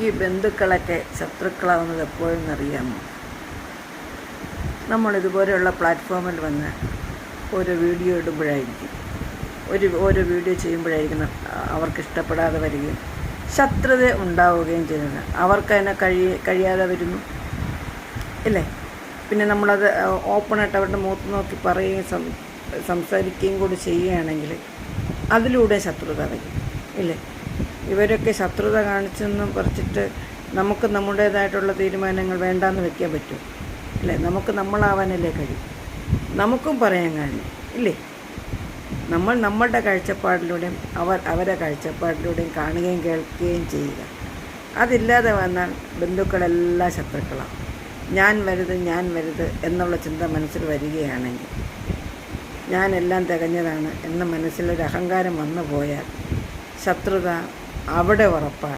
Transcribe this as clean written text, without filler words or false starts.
ഈ ബന്ധുക്കളൊക്കെ ശത്രുക്കളാവുന്നത് എപ്പോഴെന്ന് അറിയാമോ? നമ്മളിതുപോലെയുള്ള പ്ലാറ്റ്ഫോമിൽ വന്ന് ഓരോ വീഡിയോ ഇടുമ്പോഴായിരിക്കും, ഓരോ വീഡിയോ ചെയ്യുമ്പോഴായിരിക്കും അവർക്ക് ഇഷ്ടപ്പെടാതെ വരികയും ശത്രുത ഉണ്ടാവുകയും ചെയ്യുന്നത്. അവർക്കതിനെ കഴിയാതെ വരുന്നു ഇല്ലേ? പിന്നെ നമ്മളത് ഓപ്പണായിട്ട് അവരുടെ മുഖത്ത് നോക്കി പറയുകയും സംസാരിക്കുകയും കൂടി ചെയ്യുകയാണെങ്കിൽ അതിലൂടെ ശത്രുത വരും ഇല്ലേ? ഇവരൊക്കെ ശത്രുത കാണിച്ചെന്നും പറിച്ചിട്ട് നമുക്ക് നമ്മുടേതായിട്ടുള്ള തീരുമാനങ്ങൾ വേണ്ടാന്ന് വെക്കാൻ പറ്റും ഇല്ലേ? നമുക്ക് നമ്മളാവാനല്ലേ കഴിയും, നമുക്കും പറയാൻ കഴിയും ഇല്ലേ? നമ്മൾ നമ്മളുടെ കാഴ്ചപ്പാടിലൂടെയും അവരെ കാഴ്ചപ്പാടിലൂടെയും കാണുകയും കേൾക്കുകയും ചെയ്യുക. അതില്ലാതെ വന്നാൽ ബന്ധുക്കളെല്ലാം ശത്രുക്കളാണ്. ഞാൻ വലുത് എന്നുള്ള ചിന്ത മനസ്സിൽ വരികയാണെങ്കിൽ, ഞാനെല്ലാം തികഞ്ഞതാണ് എന്ന മനസ്സിലൊരു അഹങ്കാരം വന്നു പോയാൽ ശത്രുത അവിടെ ഉറപ്പാണ്.